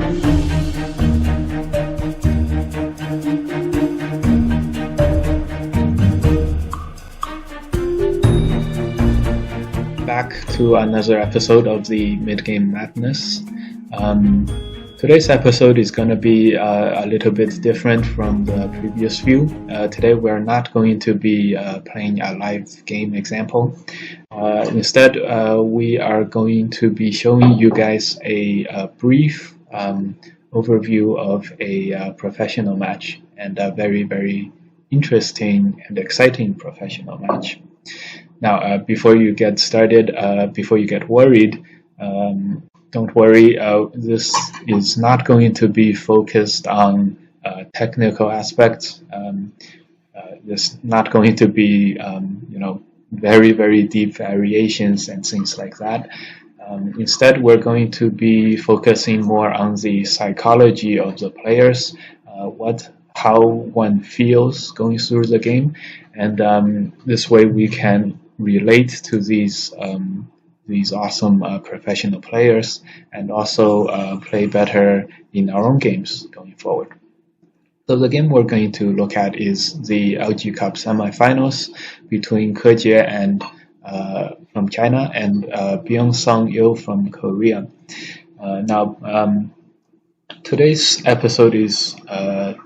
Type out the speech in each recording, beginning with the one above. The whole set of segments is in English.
Back to another episode of the Mid-Game Madness. Today's episode is going to be a little bit different from the previous few. Today we're not going to be playing a live game example. Instead, we are going to be showing you guys a brief overview of a professional match, and a very, very interesting and exciting professional match. Now, before you get started, before you get worried, don't worry, this is not going to be focused on technical aspects. There's not going to be, very, very deep variations and things like that. Instead, we're going to be focusing more on the psychology of the players, how one feels going through the game, and this way we can relate to these awesome professional players, and also play better in our own games going forward. So the game we're going to look at is the LG Cup semifinals between Ke Jie and from China and Byung-Sung Il from Korea. Now, today's episode is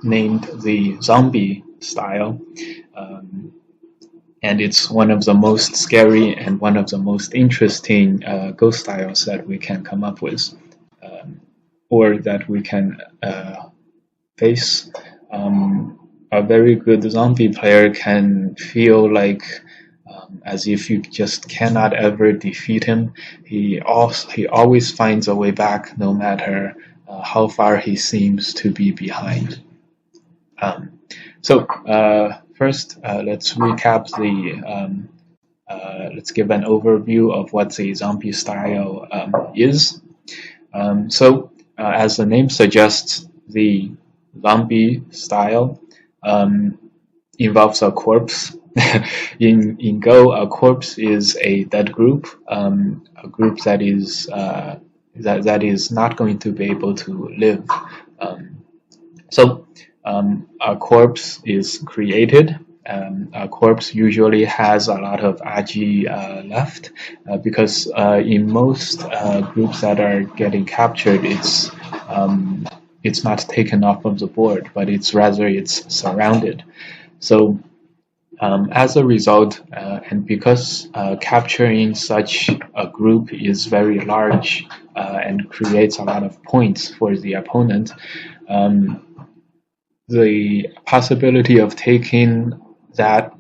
named the Zombie style. And it's one of the most scary and one of the most interesting ghost styles that we can come up with, or that we can face. A very good zombie player can feel like as if you just cannot ever defeat him. He always finds a way back, no matter how far he seems to be behind. First, let's recap let's give an overview of what the zombie style is. As the name suggests, the zombie style involves a corpse. In Go, a corpse is a dead group, a group that is not going to be able to live. A corpse is created. A corpse usually has a lot of agi left, because in most groups that are getting captured, it's not taken off of the board, but it's surrounded. So as a result, and because capturing such a group is very large and creates a lot of points for the opponent, the possibility of taking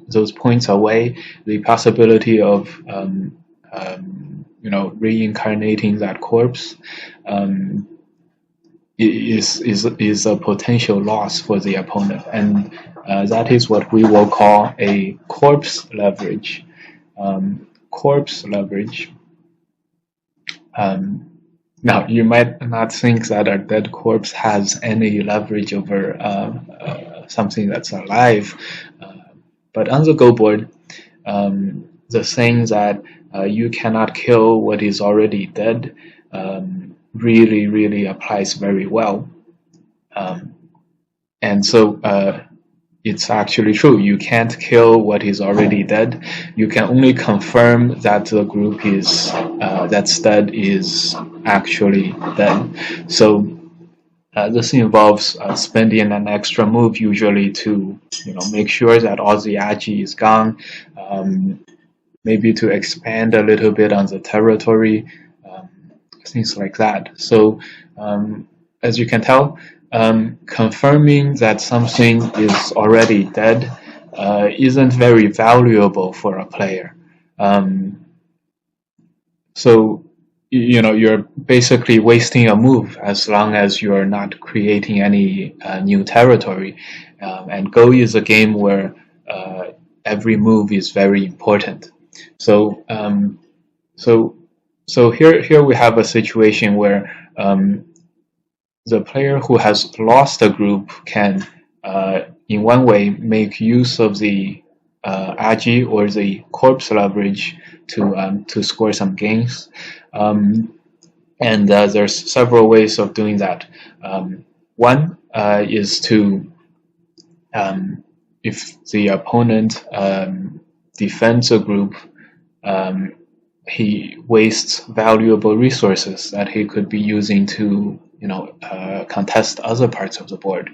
those points away, the possibility of reincarnating that corpse is a potential loss for the opponent, and that is what we will call a corpse leverage. Corpse leverage. Now, you might not think that a dead corpse has any leverage over something that's alive, but on the Go board, the saying that you cannot kill what is already dead really, really applies very well. And so it's actually true. You can't kill what is already dead. You can only confirm that the group that's dead is actually dead. So this involves spending an extra move usually to make sure that all the agi is gone, maybe to expand a little bit on the territory, things like that. So as you can tell, confirming that something is already dead isn't very valuable for a player. So you're basically wasting a move as long as you're not creating any new territory. And Go is a game where every move is very important. So here we have a situation where the player who has lost a group can, in one way, make use of the agi or the corpse leverage to score some gains. And there's several ways of doing that. One is to if the opponent defends a group, um, he wastes valuable resources that he could be using to contest other parts of the board,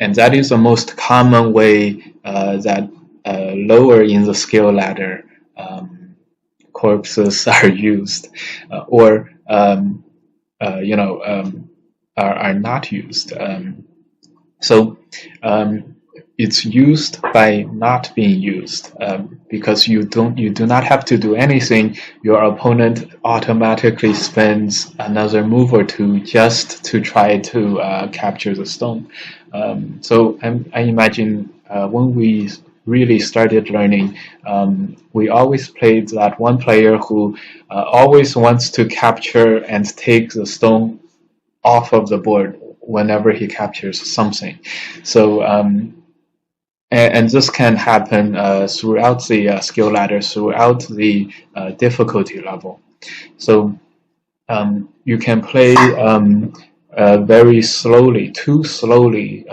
and that is the most common way that lower in the skill ladder corpses are used, or are not used. So it's used by not being used, because you do not have to do anything. Your opponent automatically spends another move or two just to try to capture the stone. So I imagine when we really started learning, we always played that one player who always wants to capture and take the stone off of the board whenever he captures something. So and this can happen throughout the skill ladder, throughout the difficulty level. So you can play very slowly, too slowly.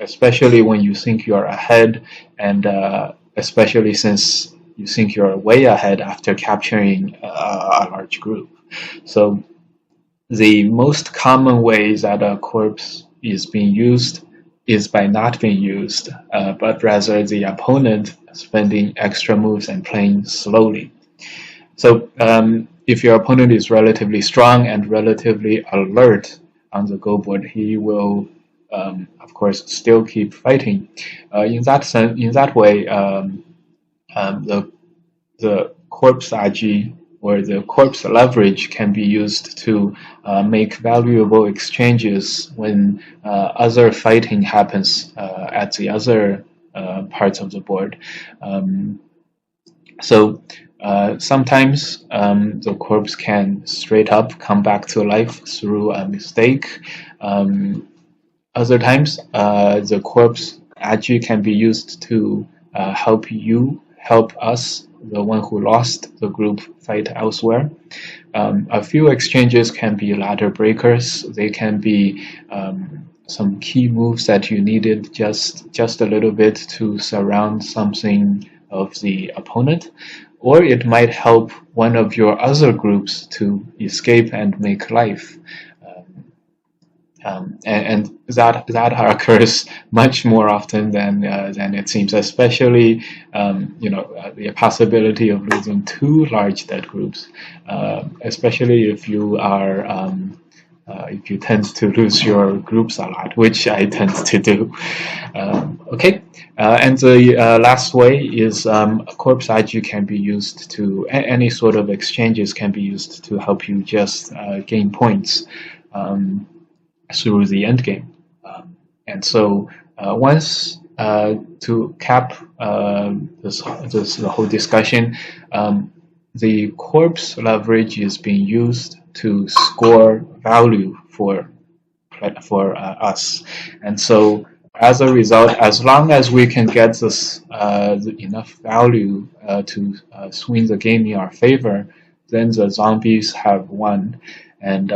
Especially when you think you're ahead, and especially since you think you're way ahead after capturing a large group. So the most common way that a corpse is being used is by not being used, but rather the opponent spending extra moves and playing slowly. So if your opponent is relatively strong and relatively alert on the go board, he will, of course, still keep fighting. In that way, the corpse RG or the corpse leverage can be used to make valuable exchanges when other fighting happens at the other parts of the board. So sometimes the corpse can straight up come back to life through a mistake. Other times, the corpse actually can be used to help us, the one who lost the group, fight elsewhere. A few exchanges can be ladder breakers. They can be some key moves that you needed just a little bit to surround something of the opponent, or it might help one of your other groups to escape and make life. And that occurs much more often than it seems, especially the possibility of losing two large dead groups, especially if you tend to lose your groups a lot, which I tend to do. Okay, and the last way is corpse IG can be used to any sort of exchanges can be used to help you just gain points through the end game. And so once to cap the whole discussion, the corpse leverage is being used to score value for us, and so as a result, as long as we can get this enough value to swing the game in our favor, then the zombies have won. And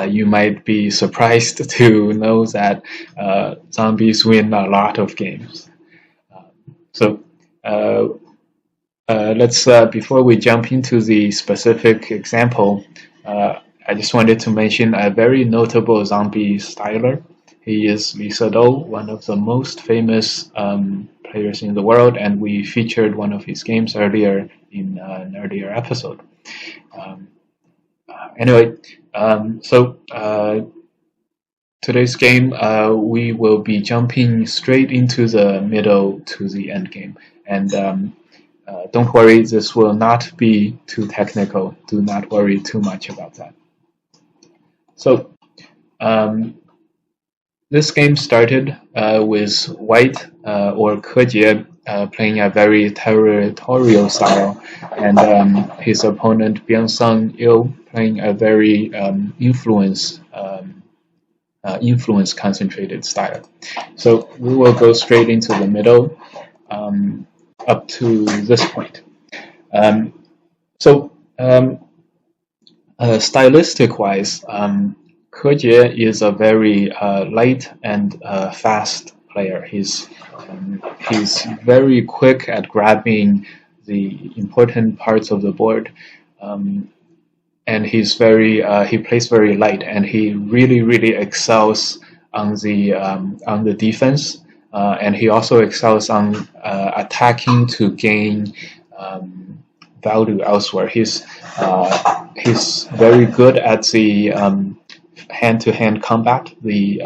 you might be surprised to know that zombies win a lot of games. So let's before we jump into the specific example, I just wanted to mention a very notable zombie styler. He is Lee Sedol, one of the most famous players in the world, and we featured one of his games earlier in an earlier episode. Anyway, so today's game, we will be jumping straight into the middle to the end game. And don't worry, this will not be too technical. Do not worry too much about that. So this game started with White or Kejie playing a very territorial style, and his opponent Byung-sung Il playing a very influence concentrated style. So we will go straight into the middle up to this point. Stylistic wise, Ke is a very light and fast player. He's very quick at grabbing the important parts of the board. Um, and he plays very light, and he really excels on the defense, and he also excels on attacking to gain value elsewhere. He's very good at the hand-to-hand combat, the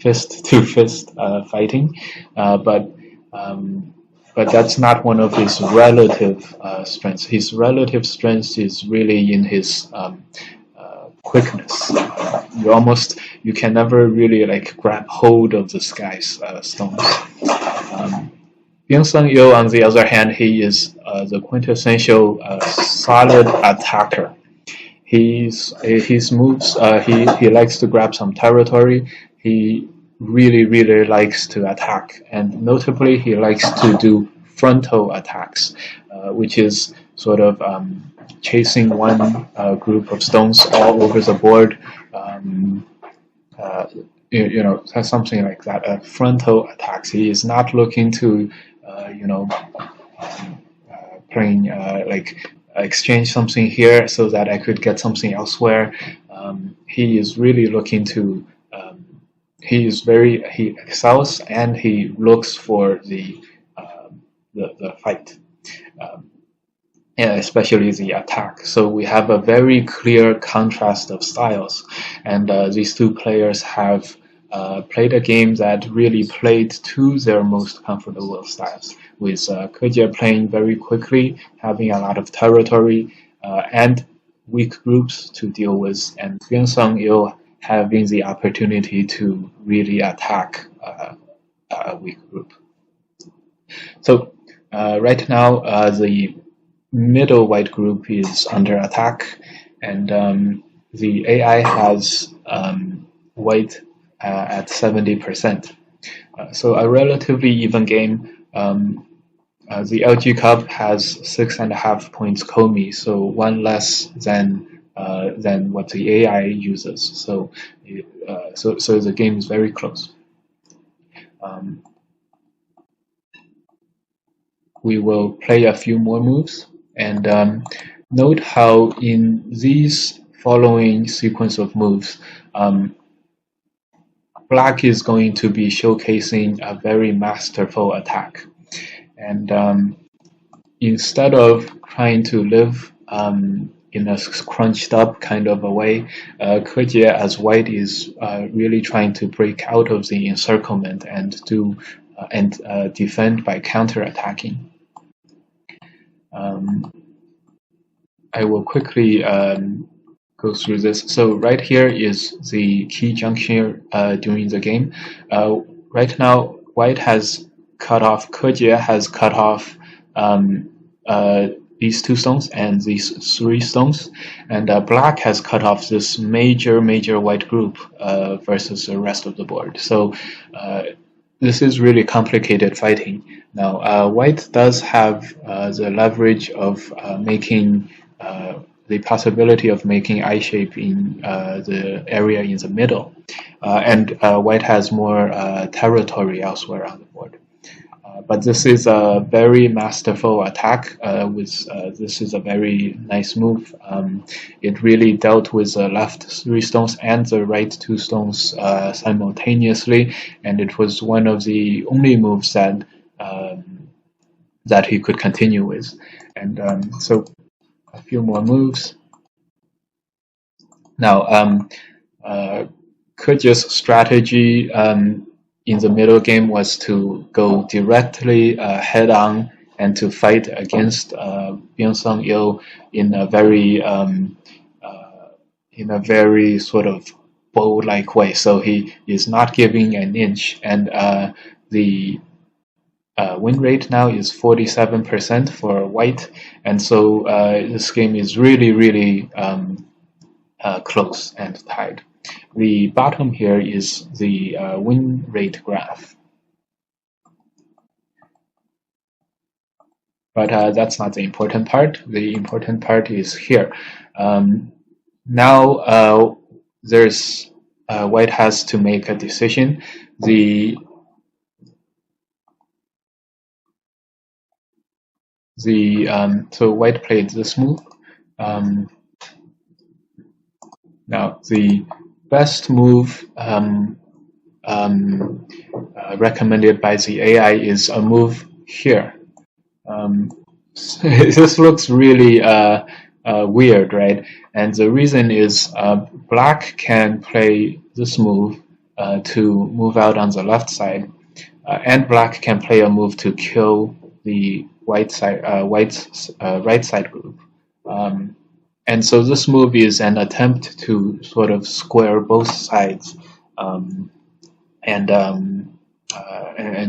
fist-to-fist fighting, but um, but that's not one of his relative strengths. His relative strength is really in his quickness. You can never really like grab hold of this guy's stones. Um, Byung Sung Yo, on the other hand, he is the quintessential solid attacker. His moves. He likes to grab some territory. He really likes to attack, and notably he likes to do frontal attacks, which is sort of chasing one group of stones all over the board. Um, uh, something like that. Frontal attacks. He is not looking to, playing like exchange something here so that I could get something elsewhere. He is really looking to. He excels and he looks for the fight. Um, yeah, especially the attack. So we have a very clear contrast of styles, and these two players have played a game that really played to their most comfortable styles, with Ke playing very quickly, having a lot of territory and weak groups to deal with, and Byung Il having the opportunity to really attack a weak group. So right now, the middle white group is under attack, and the AI has white at 70%. So a relatively even game. The LG Cup has 6.5 points Komi, so one less than what the AI uses. So the game is very close. Um, we will play a few more moves, and note how in these following sequence of moves, Black is going to be showcasing a very masterful attack, and instead of trying to live in a crunched up kind of a way, Ke as white is really trying to break out of the encirclement and defend by counter-attacking. I will quickly go through this. So right here is the key juncture during the game. Right now, white has cut off, Ke has cut off these two stones and these three stones, and black has cut off this major white group versus the rest of the board. So this is really complicated fighting. Now, white does have the leverage of making the possibility of making I shape in the area in the middle, and white has more territory elsewhere on the board. But this is a very masterful attack. This is a very nice move. It really dealt with the left three stones and the right two stones simultaneously, and it was one of the only moves that he could continue with. And so a few more moves. Now, Keja's strategy in the middle game was to go directly head on and to fight against Byung Sung Il in a very sort of bow-like way. So he is not giving an inch, and the win rate now is 47% for white, and so this game is really close and tied. The bottom here is the win rate graph. But that's not the important part. The important part is here. Now there's white has to make a decision. The so white played this move. Um, Now the best move recommended by the AI is a move here. Um, this looks really weird, right? And the reason is black can play this move to move out on the left side, and black can play a move to kill the white's right side group. Um, and so this move is an attempt to sort of square both sides, um, and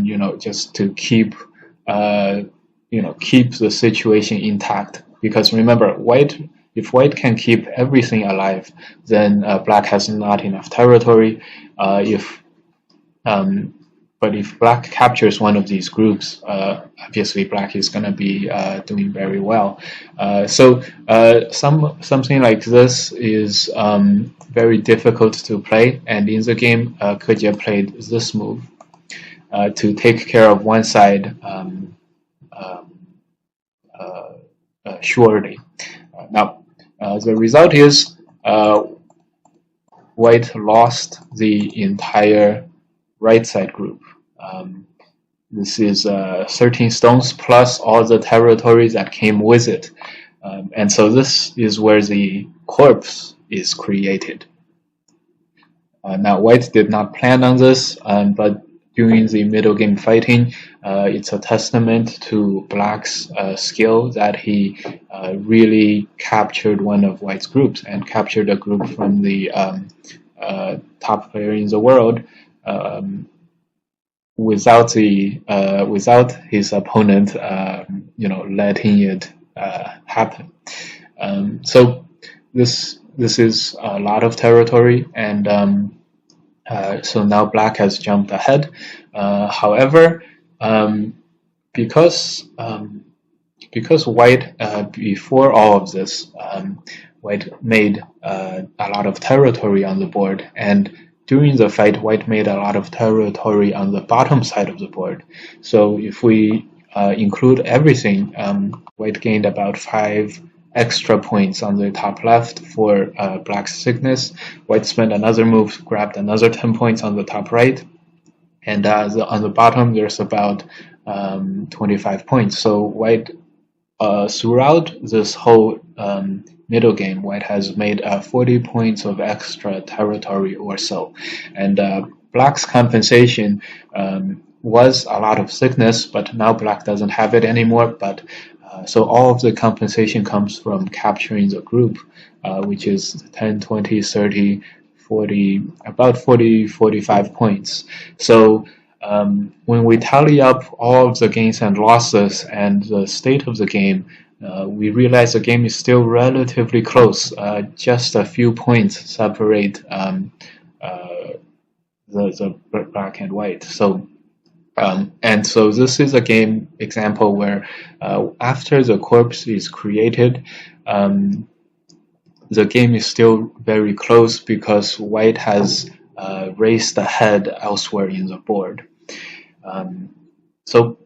you know, just to keep uh, keep the situation intact. Because remember, if white can keep everything alive, then black has not enough territory. If um, but if black captures one of these groups, obviously black is going to be doing very well. Something like this is very difficult to play, and in the game, Keja played this move to take care of one side um, uh, surely. Now, the result is white lost the entire right side group. Um, this is 13 stones plus all the territories that came with it. And so this is where the corpse is created. Now, white did not plan on this, but during the middle game fighting, it's a testament to black's skill that he really captured one of white's groups and captured a group from the top player in the world. Without his opponent, letting it happen. So this is a lot of territory, and so now black has jumped ahead. However, because white before all of this, white made a lot of territory on the board, and during the fight, white made a lot of territory on the bottom side of the board. So if we include everything, white gained about 5 extra points on the top left for black's sickness. White spent another move, grabbed another 10 points on the top right, and on the bottom there's about 25 points. So white throughout this whole middle game, white has made 40 points of extra territory or so, and black's compensation was a lot of sickness, but now black doesn't have it anymore. But so all of the compensation comes from capturing the group, which is 10, 20, 30, 40, about 40, 45 points. So when we tally up all of the gains and losses and the state of the game, we realize the game is still relatively close. Just a few points separate the black and white. So and so this is a game example where after the corpse is created, the game is still very close because white has raised ahead elsewhere in the board. So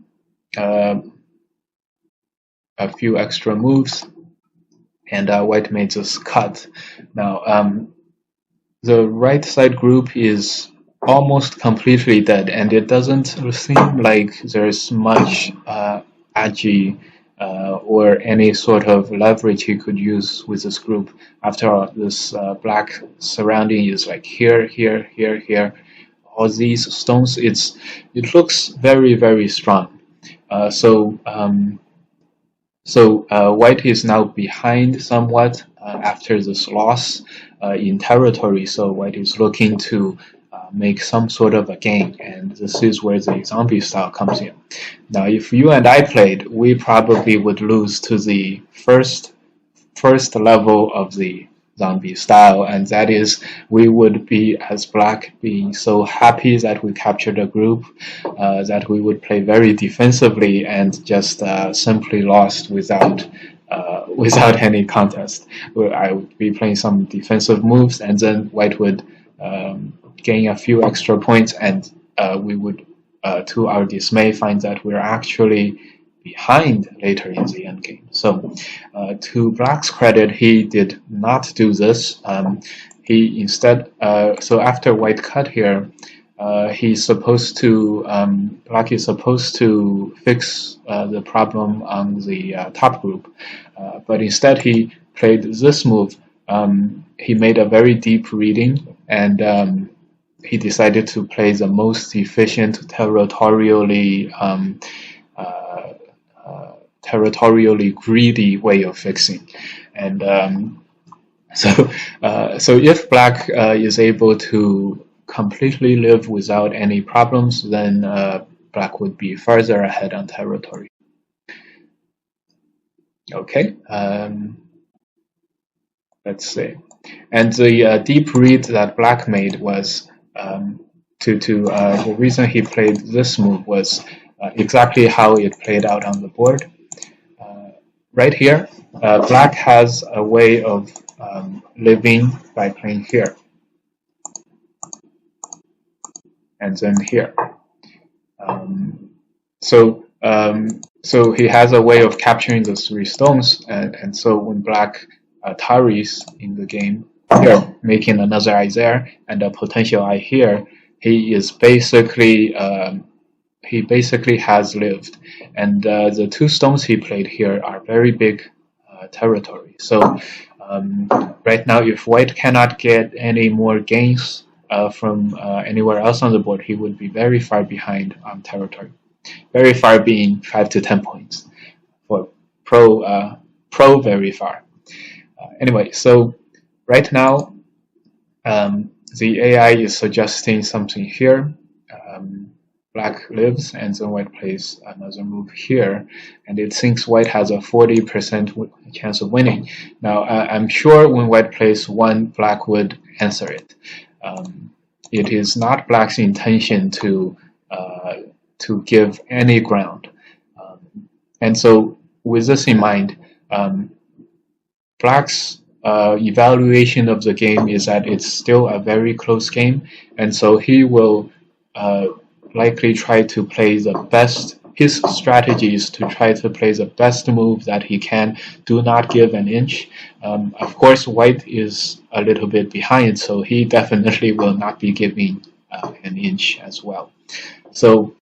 a few extra moves, and white made this cut. Now the right side group is almost completely dead, and it doesn't seem like there's much agi or any sort of leverage he could use with this group. After all, this black surrounding is like here, here, here, here. All these stones, it looks very, very strong. White is now behind somewhat after this loss in territory. So white is looking to make some sort of a gain, and this is where the zombie style comes in. Now, if you and I played, we probably would lose to the first level of the zombie style, and that is we would be, as black, being so happy that we captured a group that we would play very defensively and just simply lost without any contest. Where I would be playing some defensive moves, and then white would gain a few extra points, and we would, to our dismay, find that we're actually behind later in the endgame. So, to Black's credit, he did not do this. He instead, so after white cut here, he's supposed to, Black is supposed to fix the problem on the top group, but instead he played this move. He made a very deep reading, and he decided to play the most efficient territorially greedy way of fixing. And so if Black is able to completely live without any problems, then Black would be further ahead on territory. Okay, let's see. And the deep read that Black made was the reason he played this move was exactly how it played out on the board. Right here, Black has a way of living by playing here, and then here. So he has a way of capturing the 3 stones, and so when Black tarries in the game here, making another eye there and a potential eye here, he basically has lived, and the 2 stones he played here are very big territory. So right now, if white cannot get any more gains from anywhere else on the board, he would be very far behind on territory. Very far being 5 to 10 points for pro very far. Anyway, so right now the AI is suggesting something here. Black lives, and then white plays another move here, and it thinks white has a 40% chance of winning. Now, I'm sure when white plays 1, Black would answer it. It is not Black's intention to give any ground. And so, with this in mind, Black's evaluation of the game is that it's still a very close game, and so he will likely try to play the best. His strategy is to try to play the best move that he can. Do not give an inch. Of course, white is a little bit behind, so he definitely will not be giving an inch as well. So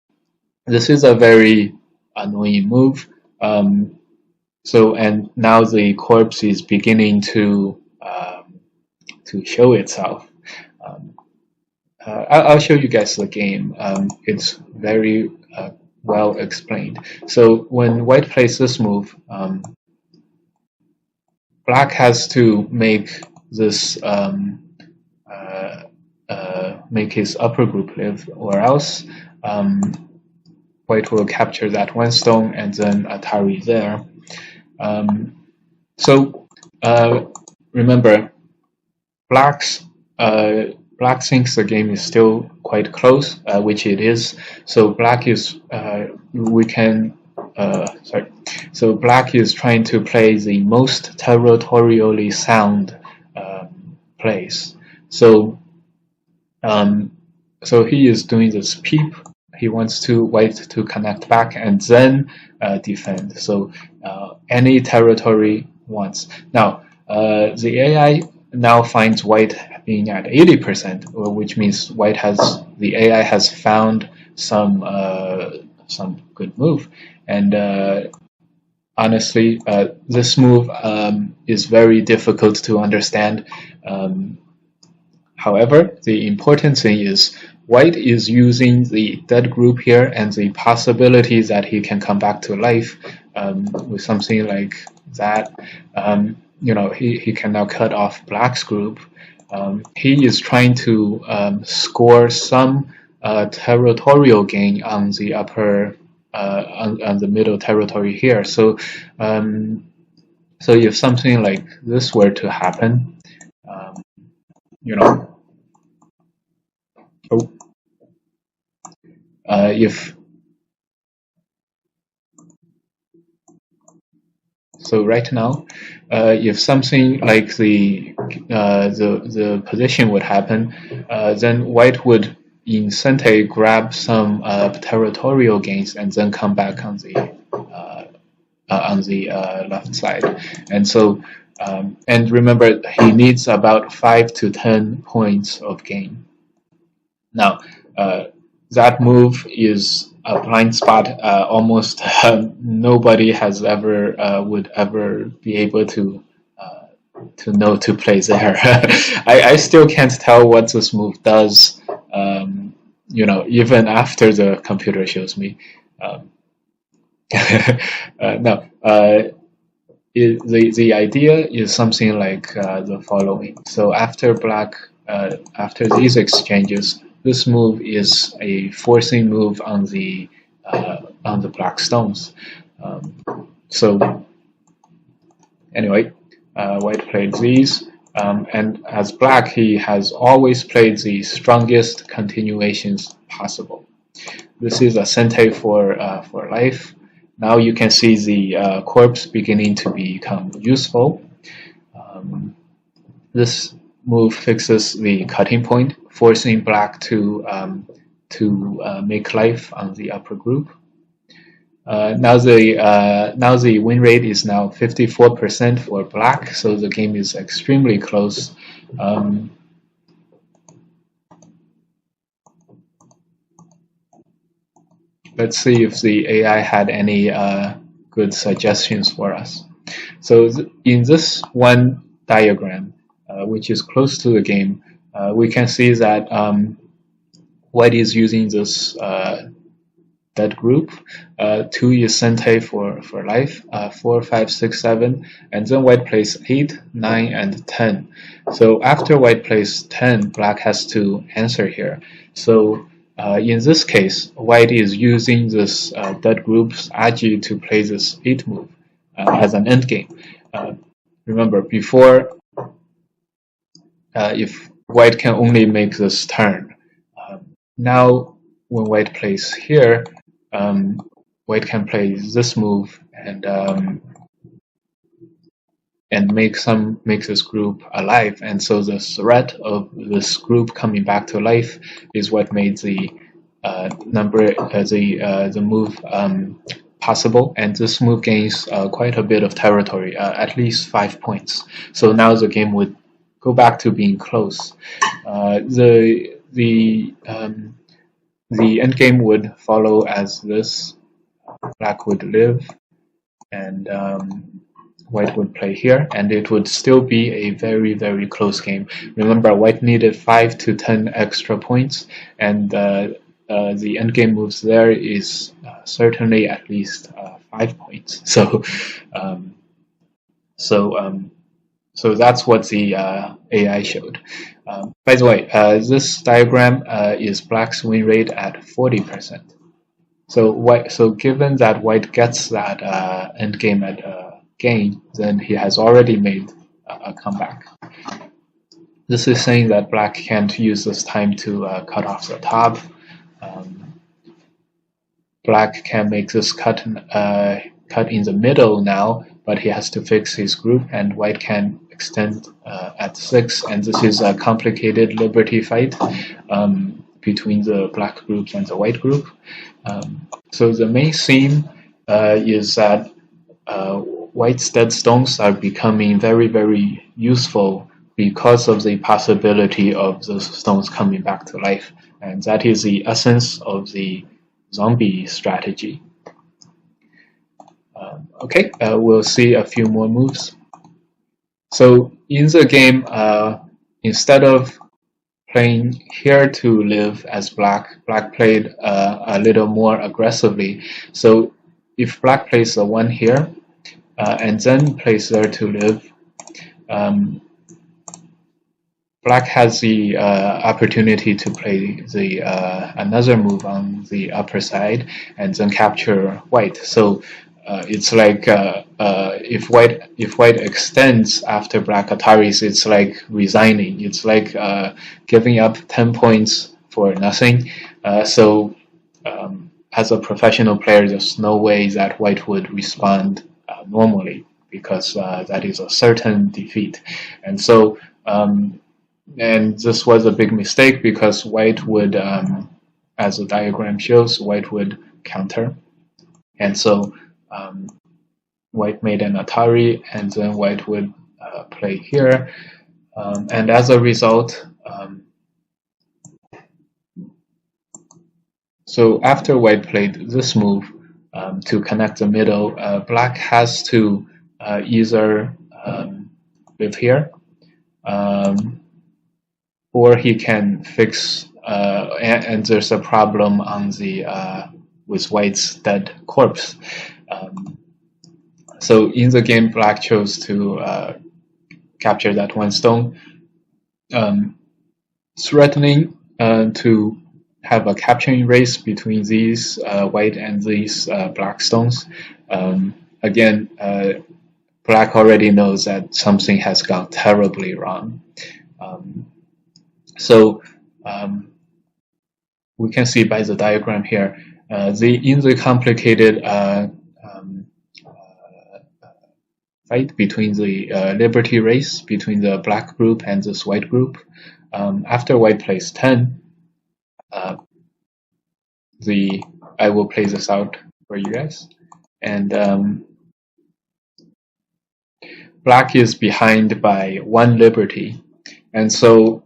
this is a very annoying move. And now the corpse is beginning to show itself. I'll show you guys the game. It's very well explained. So when white plays this move, Black has to make this make his upper group live, or else white will capture that 1 stone and then Atari there. Remember, Black thinks the game is still quite close, which it is. So Black is So Black is trying to play the most territorially sound plays. So he is doing this peep. He wants white to connect back and then defend. So any territory once. Now the AI now finds white being at 80%, which means the AI has found some good move. And honestly, this move is very difficult to understand. However, the important thing is white is using the dead group here and the possibility that he can come back to life with something like that. He can now cut off Black's group. He is trying to score some territorial gain on the upper on the middle territory here. So if something like this were to happen, So right now, if something like the position would happen, then white would in Sente grab some territorial gains and then come back on the left side. And so, and remember, he needs about 5 to 10 points of gain. Now, that move is a blind spot. Almost nobody has ever would ever be able to know to play there. I still can't tell what this move does. Even after the computer shows me. No, the idea is something like the following. So after these exchanges, this move is a forcing move on the black stones. So anyway, white played these, and as black, he has always played the strongest continuations possible. This is a Sente for life. Now you can see the corpse beginning to become useful. This move fixes the cutting point, forcing black to make life on the upper group. Now the win rate is now 54% for black, so the game is extremely close. Let's see if the AI had any good suggestions for us. So in this one diagram, which is close to the game, we can see that white is using this that group. 2 is Sente for life, 4, 5, 6, 7, and then white plays 8, 9, and 10. So after white plays 10, black has to answer here. So in this case, white is using this dead group's agi to play this 8 move as an endgame. Remember, before, if white can only make this turn, now when white plays here, white can play this move and make this group alive, and so the threat of this group coming back to life is what made the move possible, and this move gains quite a bit of territory, at least 5 points. So now the game would go back to being close. The endgame would follow as this. Black would live, and white would play here, and it would still be a very, very close game. Remember, white needed 5 to 10 extra points, and the endgame moves there is certainly at least 5 points. So that's what the AI showed. By the way, this diagram is black's win rate at 40%. So given that white gets that endgame at gain, then he has already made a comeback. This is saying that black can't use this time to cut off the top. Black can make this cut in the middle now, but he has to fix his group, and white can extend at 6, and this is a complicated liberty fight between the black group and the white group. So the main theme is that white's dead stones are becoming very, very useful because of the possibility of those stones coming back to life, and that is the essence of the zombie strategy. Okay, we'll see a few more moves. So in the game, instead of playing here to live as black played a little more aggressively. So if black plays a 1 here and then plays there to live, black has the opportunity to play the another move on the upper side and then capture white. So it's like if white extends after black Ataris, it's like resigning. It's like giving up 10 points for nothing. So as a professional player, there's no way that white would respond normally. because that is a certain defeat. And so, and this was a big mistake because white would, as the diagram shows, white would counter. And so white made an Atari, and then white would play here. And as a result, so after white played this move to connect the middle, black has to either live here, or he can fix, and there's a problem on the with white's dead corpse. So in the game, black chose to capture that one stone, threatening to have a capturing race between these white and these black stones. Again, black already knows that something has gone terribly wrong. So we can see by the diagram here, in the complicated fight between the liberty race between the black group and this white group, after white plays 10, I will play this out for you guys, and black is behind by 1 liberty, and so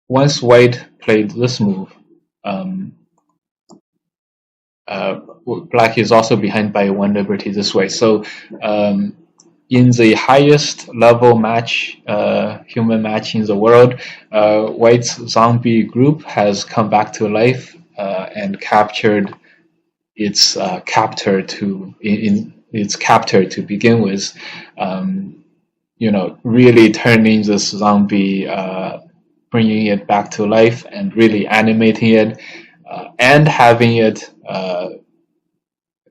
once white played this move, black is also behind by 1 liberty this way. So in the highest level match, human match in the world, white's zombie group has come back to life and captured its captor to begin with. Really turning this zombie, bringing it back to life and really animating it, and having it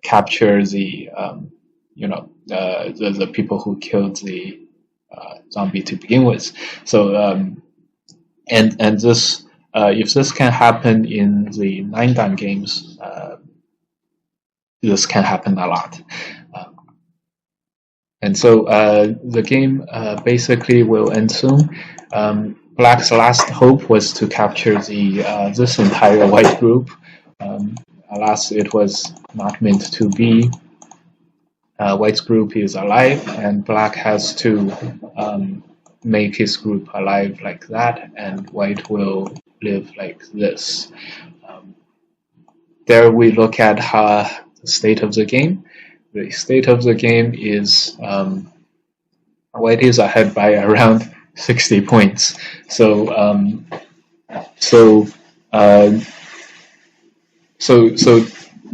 capture the the people who killed the zombie to begin with. So and this, if this can happen in the 9-dan games, this can happen a lot. And so the game basically will end soon. Black's last hope was to capture this entire white group. Alas, it was not meant to be. White's group is alive, and black has to make his group alive like that, and white will live like this. There we look at the state of the game. The state of the game is white is ahead by around 60 points. So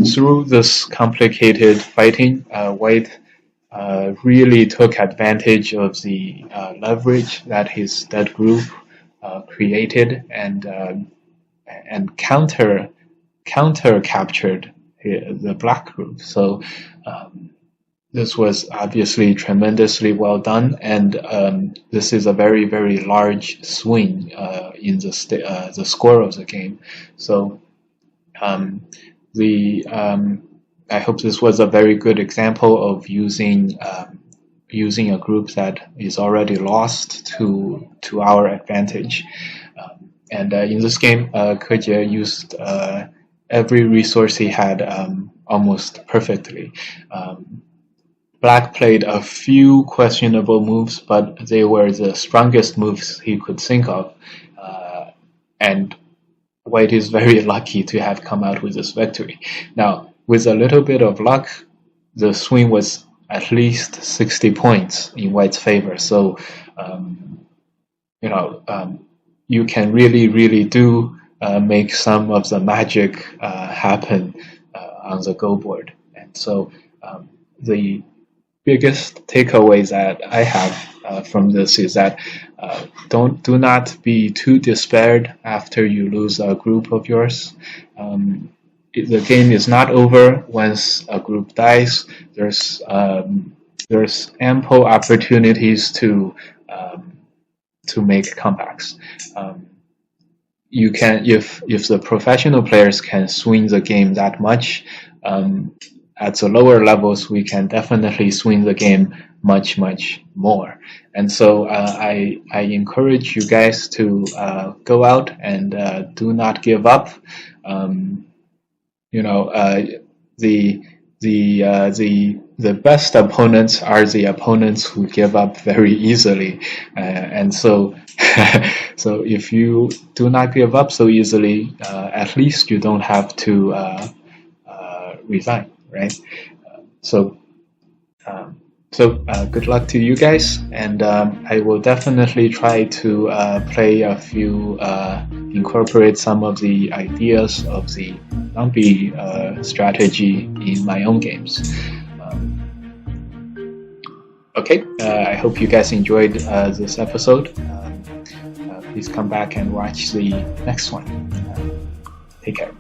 through this complicated fighting, white really took advantage of the leverage that his dead group created, and counter captured the black group. So this was obviously tremendously well done, and this is a very, very large swing in the score of the game. So I hope this was a very good example of using a group that is already lost to our advantage. And in this game, Kejie used every resource he had almost perfectly. Black played a few questionable moves, but they were the strongest moves he could think of, and white is very lucky to have come out with this victory. Now, with a little bit of luck, the swing was at least 60 points in white's favor. So, you can really do make some of the magic happen on the Go board. And so, the biggest takeaway that I have from this is that do not be too despaired after you lose a group of yours. The game is not over once a group dies. There's ample opportunities to make comebacks. You can, if the professional players can swing the game that much, at the lower levels we can definitely swing the game much more. And so I encourage you guys to go out and do not give up. Um, the the best opponents are the opponents who give up very easily, and so so if you do not give up so easily, at least you don't have to resign, right? So. Good luck to you guys, and I will definitely try to incorporate some of the ideas of the zombie strategy in my own games. Okay, I hope you guys enjoyed this episode. Please come back and watch the next one. Take care.